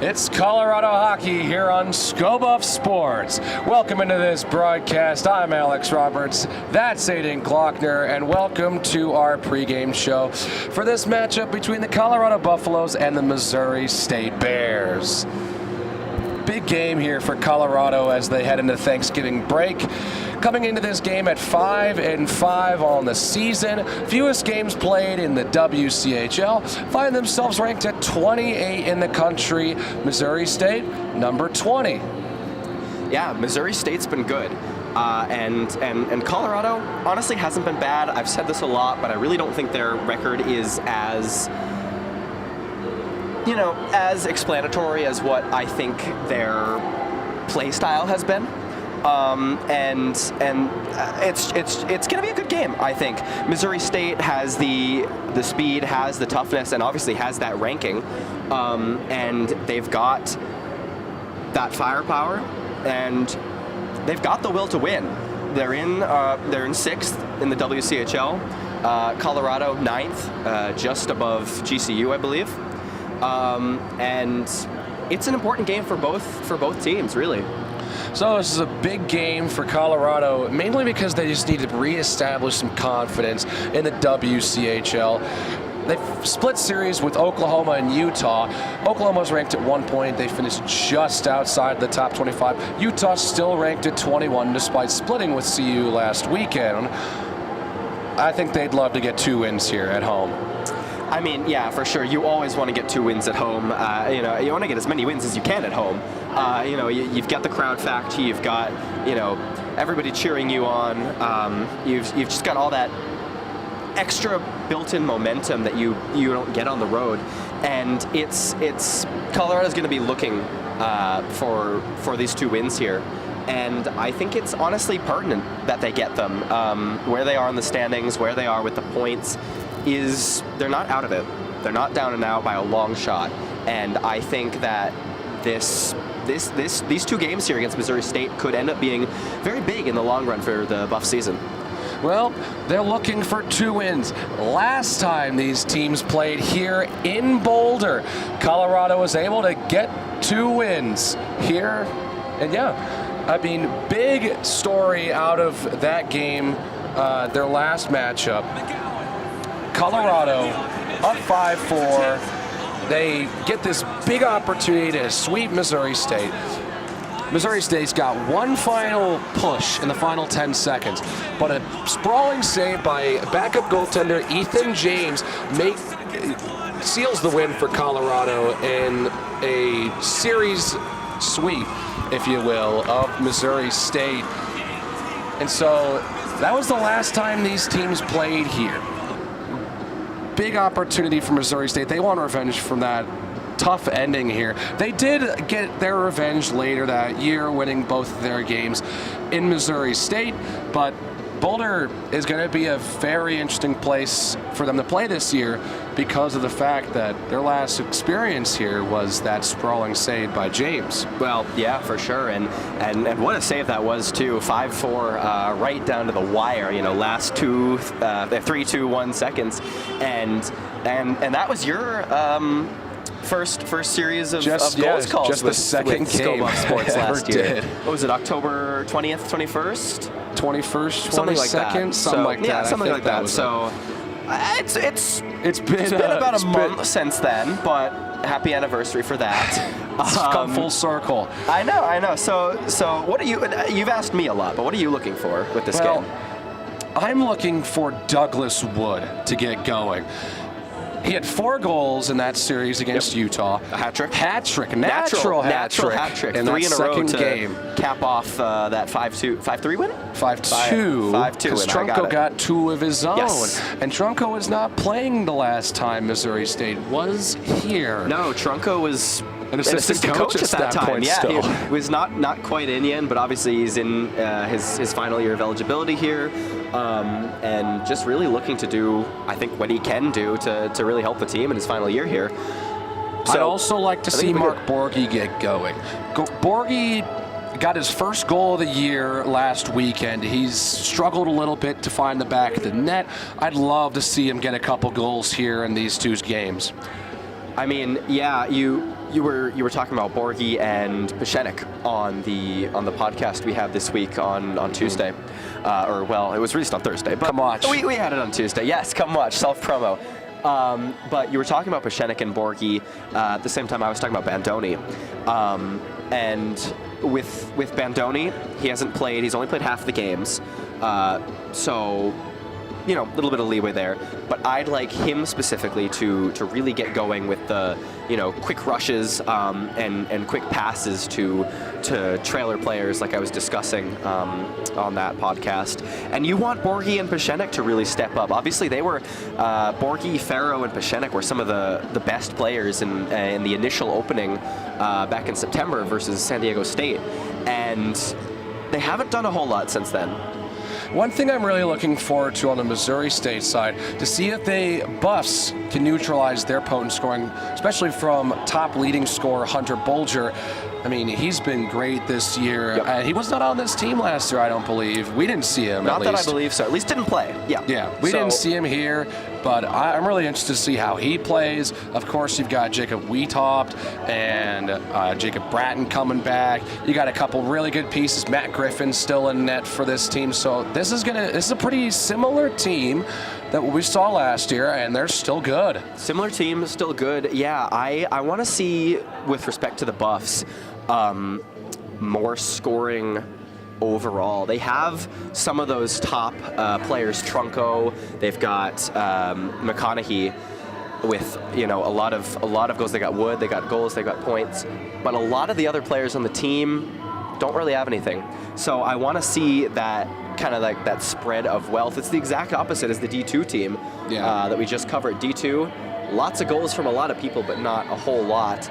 It's Colorado hockey here on Scobuff Sports. Welcome into this broadcast. I'm Alex Roberts. That's Aiden Glockner, and welcome to our pregame show for this matchup between the Colorado Buffaloes and the Missouri State Bears. Big game here for Colorado as they head into Thanksgiving break. Coming into this game at 5-5 on the season, fewest games played in the WCHL, find themselves ranked at 28 in the country. Missouri State, number 20. Yeah, Missouri State's been good. And Colorado honestly hasn't been bad. I've said this a lot, but I really don't think their record is as explanatory as what I think their play style has been. And it's going to be a good game, I think. Missouri State has the speed, has the toughness, and obviously has that ranking. And they've got that firepower, and they've got the will to win. They're in sixth in the WCHL. Colorado ninth, just above GCU, I believe. And it's an important game for both teams, really. So this is a big game for Colorado, mainly because they just need to reestablish some confidence in the WCHL. They've split series with Oklahoma and Utah. Oklahoma's ranked at 1 point. They finished just outside the top 25. Utah's still ranked at 21 despite splitting with CU last weekend. I think they'd love to get 2 wins here at home. I mean, yeah, for sure. You always want to get 2 wins at home. You want to get as many wins as you can at home. You've got the crowd factor. You've got, everybody cheering you on. You've just got all that extra built-in momentum that you don't get on the road. And it's Colorado's going to be looking for these 2 wins here. And I think it's honestly pertinent that they get them. Where they are in the standings, where they are with the points, is they're not out of it. They're not down and out by a long shot. And I think that these 2 games here against Missouri State could end up being very big in the long run for the Buff season. Well, they're looking for 2 wins. Last time these teams played here in Boulder, Colorado was able to get 2 wins here. And big story out of that game, their last matchup. Colorado up 5-4. They get this big opportunity to sweep Missouri State. Missouri State's got one final push in the final 10 seconds, but a sprawling save by backup goaltender Ethan James seals the win for Colorado in a series sweep, if you will, of Missouri State. And so that was the last time these teams played here. Big opportunity for Missouri State. They want revenge from that tough ending here. They did get their revenge later that year, winning both of their games in Missouri State, but Boulder is going to be a very interesting place for them to play this year because of the fact that their last experience here was that sprawling save by James. Well, yeah, for sure, and what a save that was too. 5-4, right down to the wire. Last 3-2-1 seconds, and that was your first series of goals calls. Just the second game Scobuff Sports last year. Did. What was it? October 20th, 21st? 21st, 22nd, something like that. Yeah, something like that. So it's been about a month since then, but happy anniversary for that. It's come full circle. I know. So what are you've asked me a lot, but what are you looking for with this game? I'm looking for Douglas Wood to get going. He had 4 goals in that series against Utah. A hat trick. Natural hat trick. In 3 in a row to cap off that 5-3 win? 5-2. Because Trunco got 2 of his own. Yes. And Trunco was not playing the last time Missouri State was here. No, Trunco was an assistant coach at that time. point. Yeah, still. he was not quite in yet, but obviously he's in his final year of eligibility here. And just really looking to do, I think, what he can do to really help the team in his final year here. I'd also like to see Mark Borghi get going. Borghi got his first goal of the year last weekend. He's struggled a little bit to find the back of the net. I'd love to see him get a couple goals here in these 2 games. I mean, yeah, you you were talking about Borgie and Peschenik on the podcast we had this week on Tuesday, or well, it was released on Thursday. But come watch. We had it on Tuesday. Yes, come watch. Self promo. But you were talking about Peschenik and Borgie at the same time I was talking about Bandoni, and with Bandoni, he hasn't played. He's only played half the games, so. You know, a little bit of leeway there, but I'd like him specifically to really get going with the, you know, quick rushes and quick passes to trailer players like I was discussing on that podcast. And you want Borgie and Peschenik to really step up. Obviously, they were Borgie, Farrow, and Peschenik were some of the best players in the initial opening back in September versus San Diego State, and they haven't done a whole lot since then. One thing I'm really looking forward to on the Missouri State side, to see if the Buffs can neutralize their potent scoring, especially from top leading scorer Hunter Bulger. I mean, he's been great this year. Yep. He was not on this team last year, I don't believe. We didn't see him, Not at that least. I believe so. At least didn't play. Yeah, we didn't see him here, but I'm really interested to see how he plays. Of course, you've got Jacob Weetopt and Jacob Bratton coming back. You got a couple really good pieces. Matt Griffin's still in net for this team, so this is a pretty similar team that we saw last year, and they're still good. Similar team, still good. Yeah, I want to see, with respect to the Buffs, more scoring overall. They have some of those top players, Trunco. They've got McConaughey with, you know, a lot of goals. They got Wood, they got goals, they got points. But a lot of the other players on the team don't really have anything. So I want to see that kind of like that spread of wealth. It's the exact opposite as the D2 team that we just covered. D2, lots of goals from a lot of people, but not a whole lot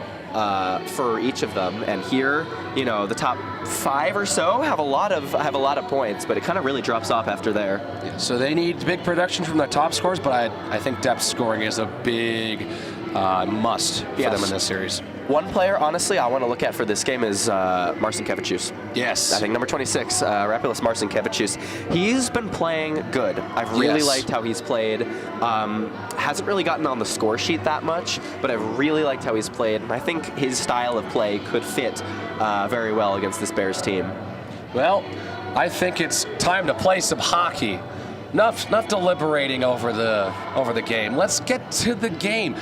for each of them. And here, you know, the top 5 or so have a lot of points, but it kind of really drops off after there. Yeah, so they need big production from their top scorers, but I think depth scoring is a big must for them in this series. One player, honestly, I want to look at for this game is Marcinkevičius. Yes. I think number 26, Rapulis Marcinkevičius. He's been playing good. I've really liked how he's played. Hasn't really gotten on the score sheet that much, but I've really liked how he's played. And I think his style of play could fit very well against this Bears team. Well, I think it's time to play some hockey. Enough deliberating over the game. Let's get to the game.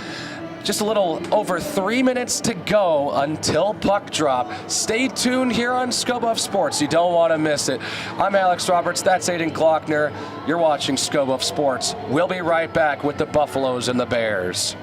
Just a little over 3 minutes to go until puck drop. Stay tuned here on ScoBuff Sports. You don't want to miss it. I'm Alex Roberts. That's Aiden Glockner. You're watching ScoBuff Sports. We'll be right back with the Buffaloes and the Bears.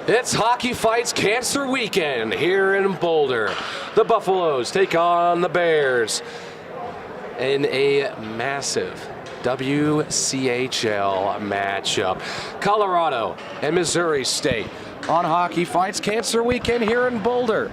It's Hockey Fights Cancer Weekend here in Boulder. The Buffaloes take on the Bears in a massive WCHL matchup. Colorado and Missouri State on Hockey Fights Cancer Weekend here in Boulder.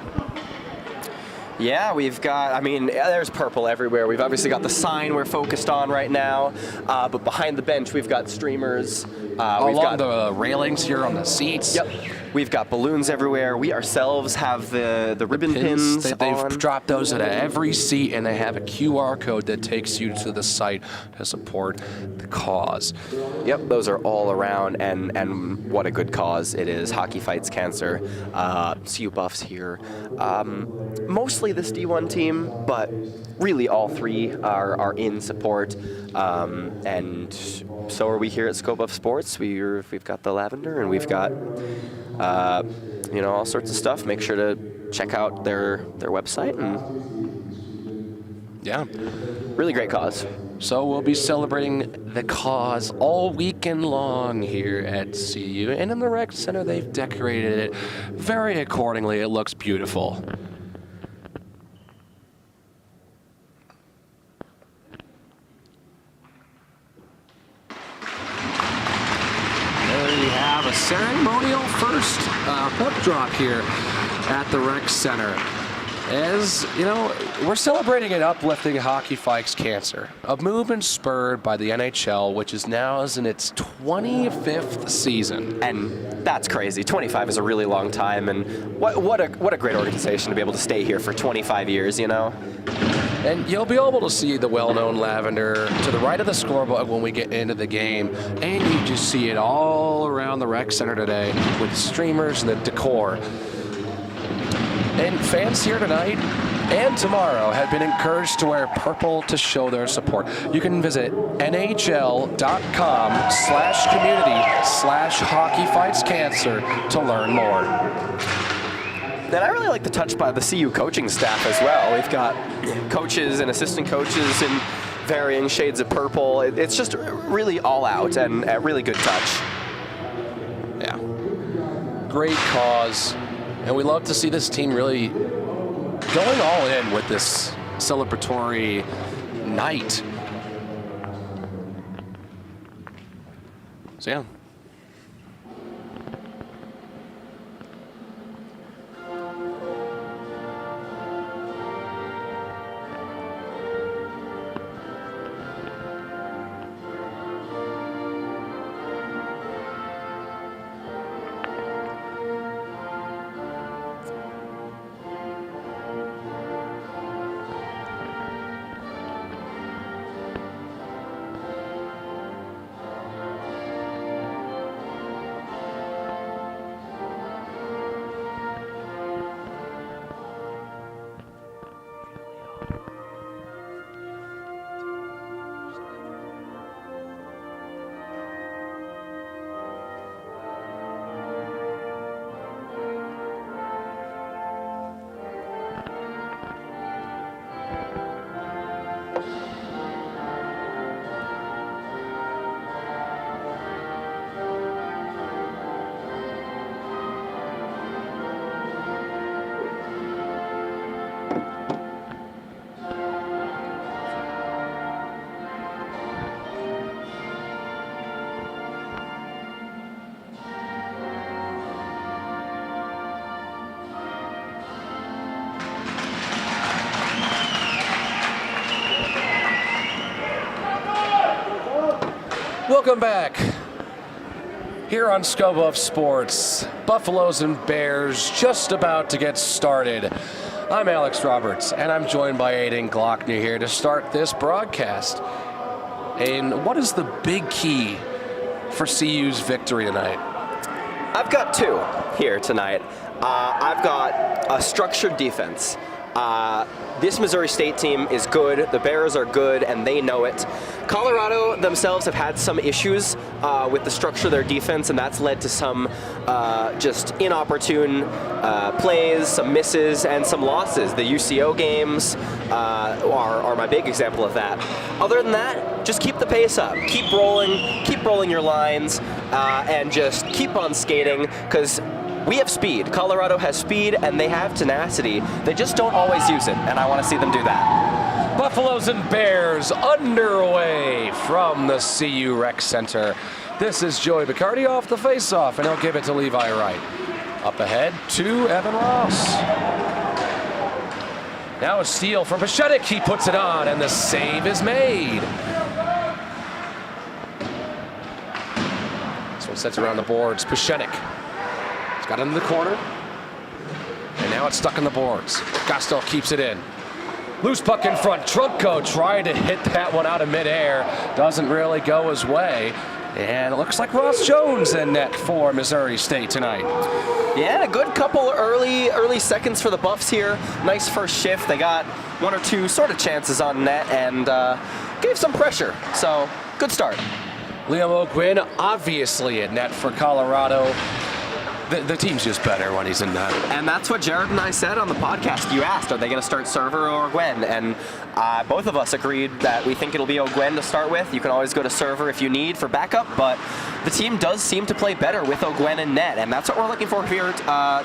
Yeah, we've got, I mean, there's purple everywhere. We've obviously got the sign we're focused on right now, but behind the bench we've got streamers. Along the railings here on the seats. Yep. We've got balloons everywhere. We ourselves have the ribbon pins They've on. dropped those at every seat, and they have a QR code that takes you to the site to support the cause. Yep, those are all around, and what a good cause it is. Hockey Fights Cancer. CU Buffs here. Mostly this D1 team, but really all three are in support. And so are we here at Scope of Sports. We've got the lavender, and we've got all sorts of stuff. Make sure to check out their website, and yeah, really great cause. So we'll be celebrating the cause all weekend long here at CU, and in the rec center they've decorated it very accordingly. It looks beautiful. Have a ceremonial first puck drop here at the rec center. As you know, we're celebrating and uplifting Hockey Fights Cancer, a movement spurred by the NHL, which is now in its 25th season. And that's crazy. 25 is a really long time, and what a great organization to be able to stay here for 25 years, you know? And you'll be able to see the well-known lavender to the right of the scoreboard when we get into the game, and you just see it all around the rec center today with streamers and the decor. And fans here tonight and tomorrow have been encouraged to wear purple to show their support. You can visit nhl.com/community/hockeyfightscancer to learn more. Then I really like the touch by the CU coaching staff as well. We've got coaches and assistant coaches in varying shades of purple. It's just really all out and a really good touch. Yeah, great cause. And we love to see this team really going all in with this celebratory night. So yeah. Welcome back. Here on Scope of Sports, Buffaloes and Bears just about to get started. I'm Alex Roberts, and I'm joined by Aiden Glockner here to start this broadcast. And what is the big key for CU's victory tonight? I've got two here tonight. I've got a structured defense. This Missouri State team is good, the Bears are good, and they know it. Colorado themselves have had some issues with the structure of their defense, and that's led to some just inopportune plays, some misses, and some losses. The UCO games are my big example of that. Other than that, just keep the pace up. Keep rolling your lines, and just keep on skating, because we have speed. Colorado has speed, and they have tenacity. They just don't always use it, and I want to see them do that. Buffaloes and Bears underway from the CU Rec Center. This is Joey Bacardi off the faceoff, and he'll give it to Levi Wright. Up ahead to Evan Ross. Now a steal from Pachetic. He puts it on, and the save is made. This one sets around the boards. Pachetic. He's got it in the corner. And now it's stuck in the boards. Gastel keeps it in. Loose puck in front. Trunko tried to hit that one out of midair. Doesn't really go his way. And it looks like Ross Jones in net for Missouri State tonight. Yeah, a good couple early seconds for the Buffs here. Nice first shift. They got one or two sort of chances on net and gave some pressure. So, good start. Liam O'Gwyn obviously in net for Colorado. The team's just better when he's in net. And that's what Jared and I said on the podcast. You asked, are they going to start Server or O'Gwen? And both of us agreed that we think it'll be O'Gwen to start with. You can always go to Server if you need for backup, but the team does seem to play better with O'Gwen in net, and that's what we're looking for here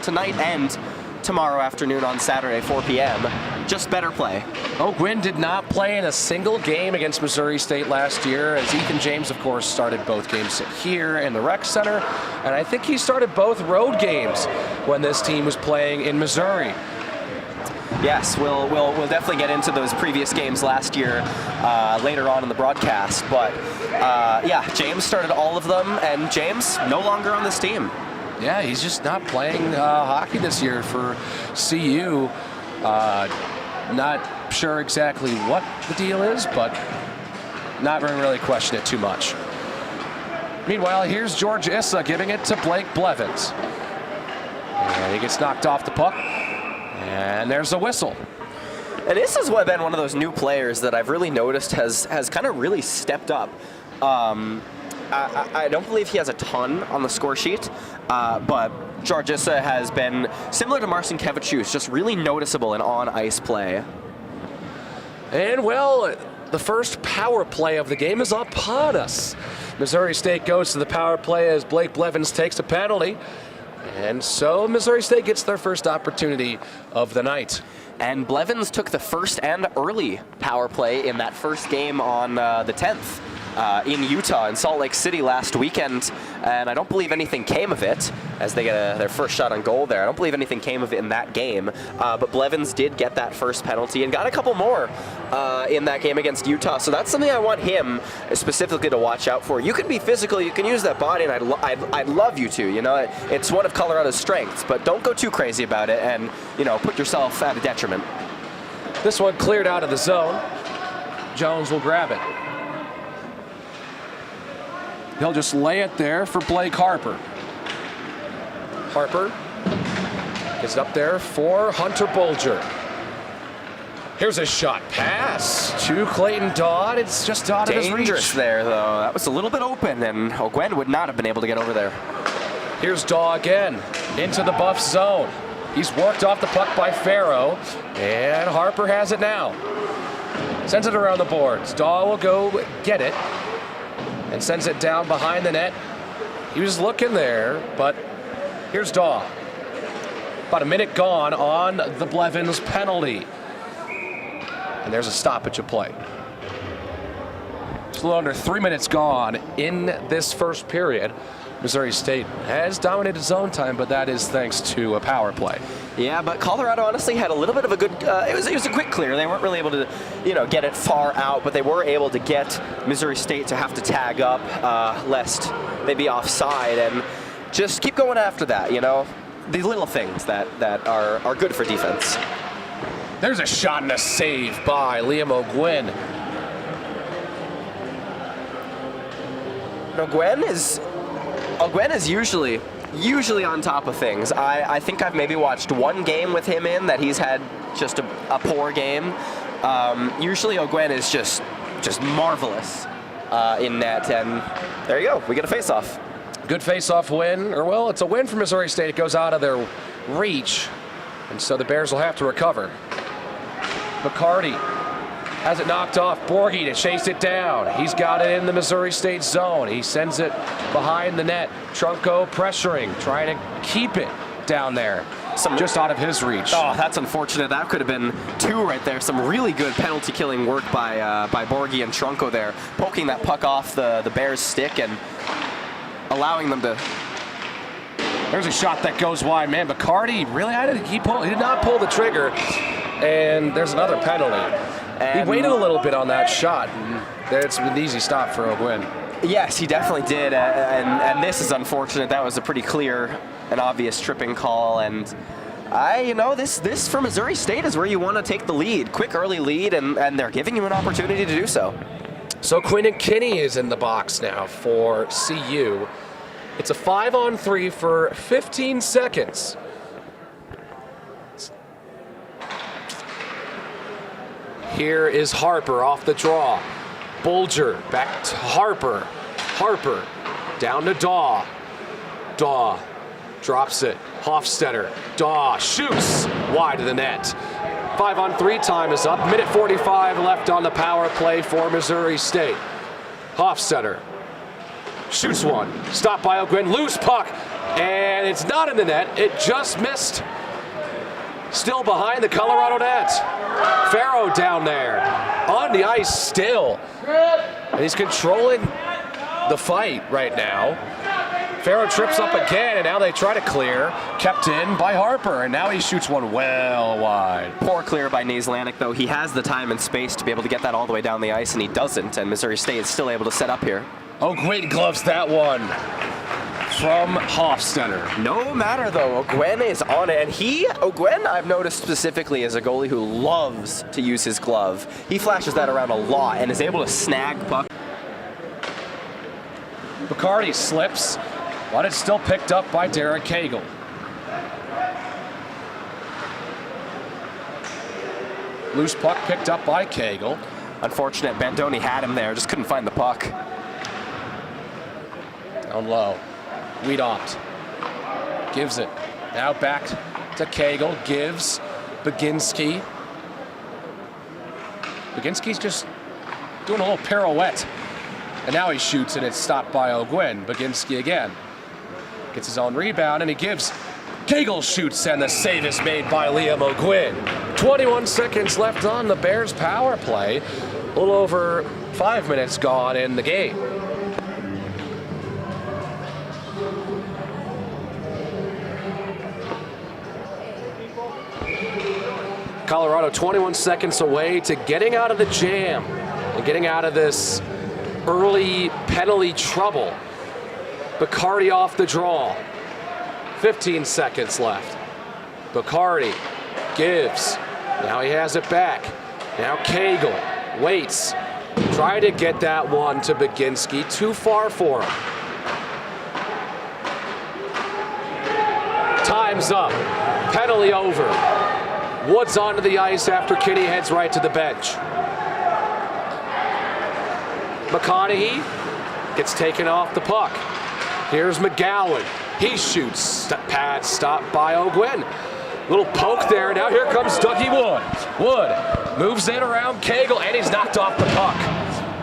tonight and tomorrow afternoon on Saturday, 4 p.m. Just better play. O'Gwyn did not play in a single game against Missouri State last year, as Ethan James, of course, started both games here in the Rec Center, and I think he started both road games when this team was playing in Missouri. Yes, we'll definitely get into those previous games last year later on in the broadcast, but yeah, James started all of them, and James no longer on this team. Yeah, he's just not playing hockey this year for CU. Not sure exactly what the deal is, but not going to really question it too much. Meanwhile, here's George Issa giving it to Blake Blevins. And he gets knocked off the puck. And there's a whistle. And Issa's been one of those new players that I've really noticed has kind of really stepped up. I don't believe he has a ton on the score sheet, but George Issa has been similar to Marcin Kevicius, just really noticeable in on-ice play. And, well, the first power play of the game is upon us. Missouri State goes to the power play as Blake Blevins takes a penalty. And so Missouri State gets their first opportunity of the night. And Blevins took the first and early power play in that first game on the 10th. In Utah, in Salt Lake City last weekend, and I don't believe anything came of it as they get their first shot on goal there. I don't believe anything came of it in that game, but Blevins did get that first penalty and got a couple more in that game against Utah, so that's something I want him specifically to watch out for. You can be physical, you can use that body, and I'd love you to, you know, it's one of Colorado's strengths, but don't go too crazy about it and, you know, put yourself at a detriment. This one cleared out of the zone. Jones will grab it. He'll just lay it there for Blake Harper. Harper gets it up there for Hunter Bulger. Here's a shot pass to Clayton Dodd. It's just out of his reach. Dangerous there, though. That was a little bit open, and O'Gwen would not have been able to get over there. Here's Daw again into the Buff zone. He's worked off the puck by Farrow, and Harper has it now. Sends it around the boards. Daw will go get it and sends it down behind the net. He was looking there, but here's Daw. About a minute gone on the Blevins penalty. And there's a stoppage of play. Just a little under 3 minutes gone in this first period. Missouri State has dominated zone time, but that is thanks to a power play. Yeah, but Colorado honestly had a little bit of a good, it was a quick clear. They weren't really able to, you know, get it far out, but they were able to get Missouri State to have to tag up lest they be offside, and just keep going after that, you know. The little things that are good for defense. There's a shot and a save by Liam O'Gwyn. O'Gwen is usually on top of things. I think I've maybe watched one game with him in that he's had just a poor game. Usually O'Gwen is just marvelous in net, and there you go. We get a face-off. Good face-off win, or well, it's a win for Missouri State. It goes out of their reach, and so the Bears will have to recover. McCarty has it knocked off. Borghi to chase it down. He's got it in the Missouri State zone. He sends it behind the net. Trunko pressuring, trying to keep it down there, just out of his reach. Oh, that's unfortunate. That could have been 2 right there. Some really good penalty-killing work by Borghi and Trunco there, poking that puck off the Bears' stick and allowing them to. There's a shot that goes wide, man. Bacardi really he did not pull the trigger, and there's another penalty. And he waited a little bit on that shot, and it's an easy stop for O'Gwen. Yes, he definitely did, and this is unfortunate. That was a pretty clear and obvious tripping call, and this for Missouri State is where you want to take the lead, quick early lead, and they're giving you an opportunity to do so. So Quinn Kinney is in the box now for CU. It's a 5-on-3 for 15 seconds. Here is Harper off the draw. Bulger back to Harper. Harper down to Daw. Daw drops it. Hofstetter. Daw shoots wide of the net. 5-on-3 time is up. Minute 45 left on the power play for Missouri State. Hofstetter shoots one. Stopped by O'Gwen. Loose puck. And it's not in the net. It just missed. Still behind the Colorado net. Farrow down there. On the ice still. And he's controlling the fight right now. Farrow trips up again, and now they try to clear. Kept in by Harper, and now he shoots one well wide. Poor clear by Naslanik, though. He has the time and space to be able to get that all the way down the ice, and he doesn't, and Missouri State is still able to set up here. O'Gwen gloves that one from Hofstetter. No matter, though, O'Gwen is on it, and O'Gwen, I've noticed specifically, is a goalie who loves to use his glove. He flashes that around a lot and is able to snag puck. Bacardi slips, but it's still picked up by Derek Cagle. Loose puck picked up by Cagle. Unfortunate, Bandoni had him there, just couldn't find the puck. Down low. Wiedopt gives it. Now back to Cagle. Gives. Baginski. Baginski's just doing a little pirouette. And now he shoots, and it's stopped by O'Gwen. Baginski again. Gets his own rebound, and he gives. Cagle shoots, and the save is made by Liam O'Gwen. 21 seconds left on the Bears' power play. A little over 5 minutes gone in the game. Colorado 21 seconds away to getting out of the jam and getting out of this early penalty trouble. Bacardi off the draw. 15 seconds left. Bacardi gives. Now he has it back. Now Cagle waits. Try to get that one to Baginski. Too far for him. Time's up. Penalty over. Woods onto the ice after Kinney heads right to the bench. McConaughey gets taken off the puck. Here's McGowan. He shoots. Pad stopped by O'Gwen. Little poke there. Now here comes Dougie Wood. Wood moves in around Cagle, and he's knocked off the puck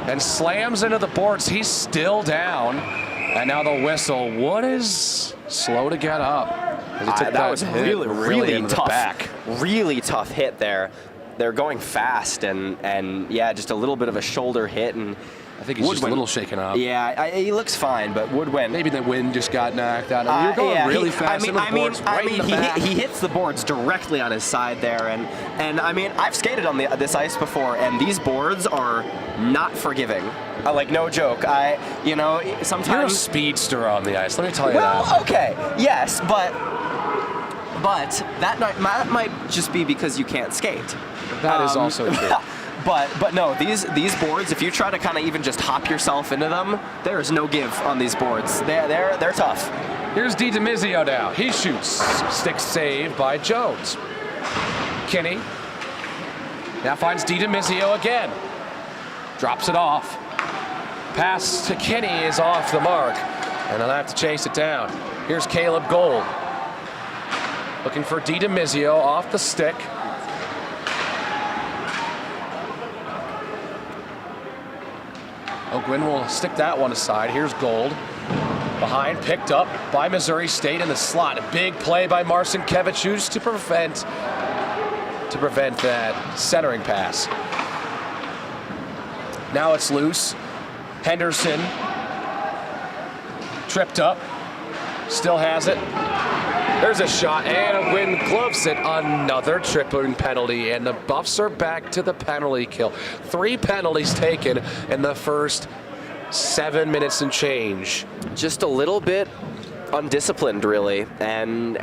and slams into the boards. He's still down. And now the whistle. Wood is slow to get up. That was really tough. Back. Really tough hit there. They're going fast, and yeah, just a little bit of a shoulder hit, and I think he's just a little shaken up. Yeah, he looks fine, but Wood went. Maybe the wind just got knocked out. You're going really fast. He hits the boards directly on his side there, and I mean, I've skated on this ice before, and these boards are not forgiving. Like, no joke. Sometimes you're a speedster on the ice. Let me tell you that. Well, okay, yes, but that might just be because you can't skate. That is also true. But no, these boards, if you try to kind of even just hop yourself into them, there is no give on these boards. They're tough. Here's DiDomizio now. He shoots. Stick save by Jones. Kinney now finds DiDomizio again. Drops it off. Pass to Kinney is off the mark, and they'll have to chase it down. Here's Caleb Gold. Looking for DiDomizio off the stick. O'Gwen will stick that one aside. Here's Gold. Behind, picked up by Missouri State in the slot. A big play by Marcinkiewicz to prevent that centering pass. Now it's loose. Henderson tripped up, still has it. There's a shot, and Wynn gloves it. Another tripping penalty, and the Buffs are back to the penalty kill. 3 penalties taken in the first 7 minutes and change. Just a little bit undisciplined, really, and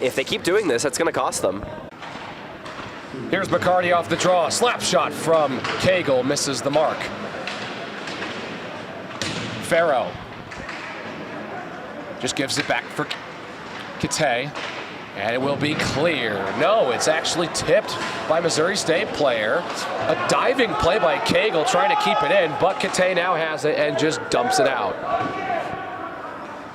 if they keep doing this, it's going to cost them. Here's McCarty off the draw. Slap shot from Cagle, misses the mark. Farrow just gives it back for Kate, and it will be clear. No, it's actually tipped by Missouri State player. A diving play by Cagle trying to keep it in, but Kate now has it and just dumps it out.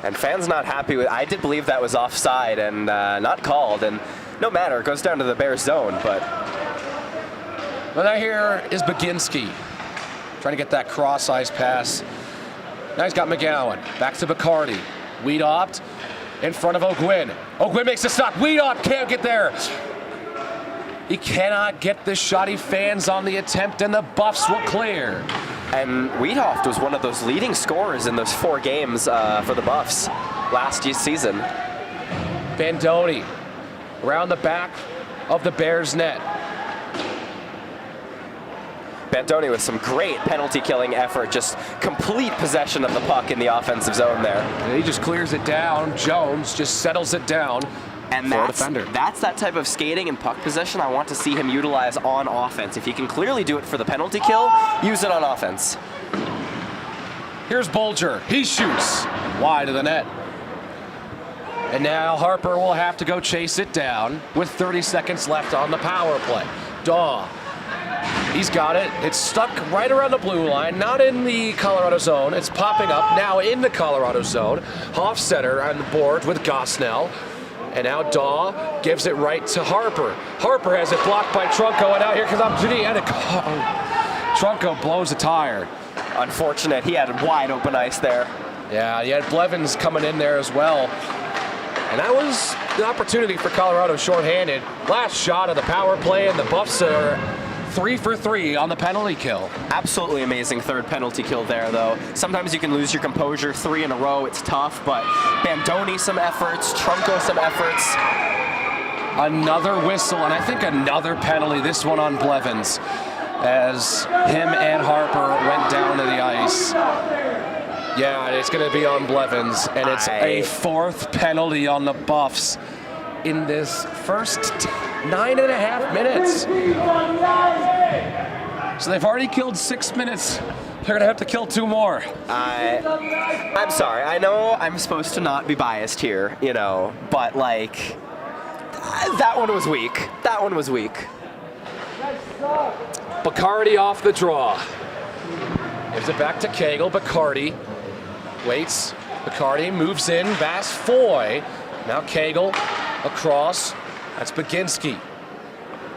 And fans not happy with. I did believe that was offside and not called, and no matter, it goes down to the Bears zone. But well, now here is Baginski trying to get that cross-ice pass. Now he's got McGowan. Back to Bacardi. Wiedopt in front of O'Gwyn. O'Gwyn makes a stop. Wiedopt can't get there. He cannot get the shot. He fans on the attempt, and the Buffs will clear. And Wiedopt was one of those leading scorers in those 4 games for the Buffs last season. Bandoni around the back of the Bears net. Bandoni with some great penalty-killing effort, just complete possession of the puck in the offensive zone there. And he just clears it down. Jones just settles it down. And that's that type of skating and puck possession I want to see him utilize on offense. If he can clearly do it for the penalty kill, use it on offense. Here's Bolger. He shoots wide of the net. And now Harper will have to go chase it down with 30 seconds left on the power play. Daw. He's got it. It's stuck right around the blue line, not in the Colorado zone. It's popping up now in the Colorado zone. Hofstetter on the board with Gosnell. And now Daw gives it right to Harper. Harper has it blocked by Trunco, and now here comes opportunity, and Trunco blows a tire. Unfortunate. He had wide open ice there. Yeah, he had Blevins coming in there as well. And that was the opportunity for Colorado shorthanded. Last shot of the power play, and the Buffs are 3 for 3 on the penalty kill. Absolutely amazing third penalty kill there, though. Sometimes you can lose your composure 3 in a row. It's tough, but Bandoni some efforts, Trunco some efforts. Another whistle, and I think another penalty, this one on Blevins, as him and Harper went down to the ice. Yeah, it's going to be on Blevins, and it's a 4th penalty on the Buffs in this first 9.5 minutes. So they've already killed 6 minutes. They're going to have to kill 2 more. I'm sorry. I know I'm supposed to not be biased here, you know, but like, that one was weak. That one was weak. Bacardi off the draw. Gives it back to Cagle. Bacardi waits. Bacardi moves in. Bass Foy. Now Cagle across. That's Baginski.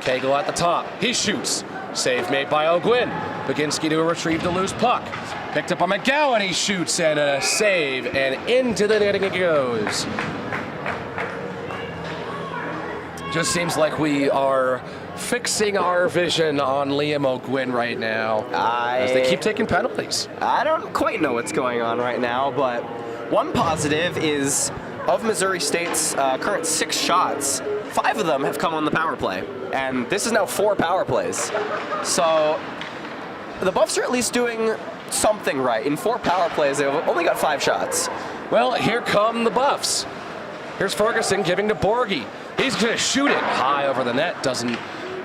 Cagle at the top. He shoots. Save made by O'Gwyn. Baginski to retrieve the loose puck. Picked up by McGowan. He shoots and a save, and into the netting it goes. Just seems like we are fixing our vision on Liam O'Gwyn right now as they keep taking penalties. I don't quite know what's going on right now, but one positive is of Missouri State's current 6 shots, 5 of them have come on the power play. And this is now 4 power plays. So the Buffs are at least doing something right. In 4 power plays, they've only got 5 shots. Well, here come the Buffs. Here's Ferguson giving to Borgie. He's going to shoot it high over the net. Doesn't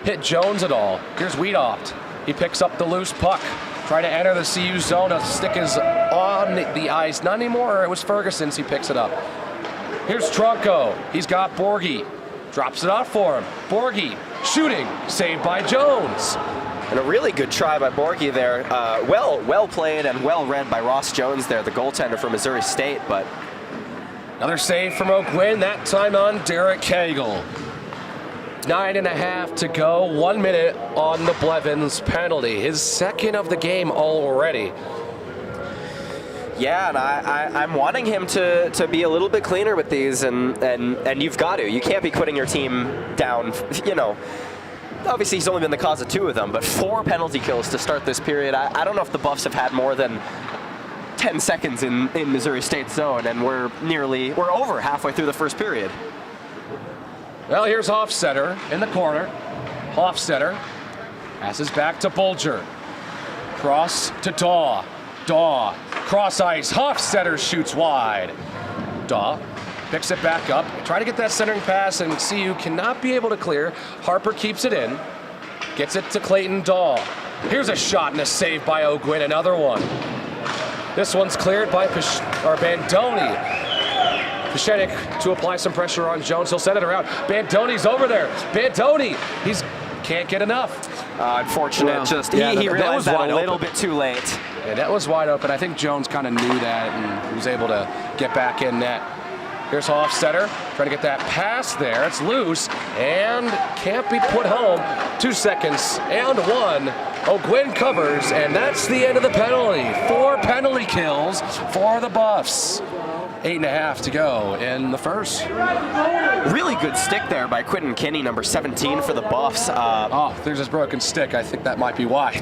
hit Jones at all. Here's Wiedopt. He picks up the loose puck. Trying to enter the CU zone. The stick is on the ice. Not anymore. It was Ferguson's. He picks it up. Here's Trunco. He's got Borgie. Drops it off for him. Borgie shooting. Saved by Jones. And a really good try by Borgie there. Well played and well read by Ross Jones there, the goaltender for Missouri State. But another save from O'Gwyn, that time on Derek Cagle. 9.5 to go, 1 minute on the Blevins penalty. His 2nd of the game already. Yeah, and I'm wanting him to be a little bit cleaner with these, and you've got to. You can't be putting your team down, you know. Obviously, he's only been the cause of 2 of them, but 4 penalty kills to start this period. I don't know if the Buffs have had more than 10 seconds in Missouri State's zone, and we're over halfway through the first period. Well, here's Hofstetter in the corner. Hofstetter passes back to Bulger. Cross to Daw. Daw, cross ice. Hofstetter shoots wide. Daw picks it back up. Try to get that centering pass, and CU cannot be able to clear. Harper keeps it in. Gets it to Clayton Daw. Here's a shot and a save by O'Gwyn. Another one. This one's cleared by Bandoni. Pashenik to apply some pressure on Jones. He'll send it around. Bandoni's over there. Bandoni, he's can't get enough. Unfortunate. Well, he realized that a little bit too late. Yeah, that was wide open. I think Jones kind of knew that and was able to get back in net. Here's Hofstetter trying to get that pass there. It's loose and can't be put home. 2 seconds and 1. O'Gwyn covers, and that's the end of the penalty. 4 penalty kills for the Buffs. 8.5 to go in the first. Really good stick there by Quentin Kinney, number 17 for the Buffs. There's his broken stick. I think that might be why.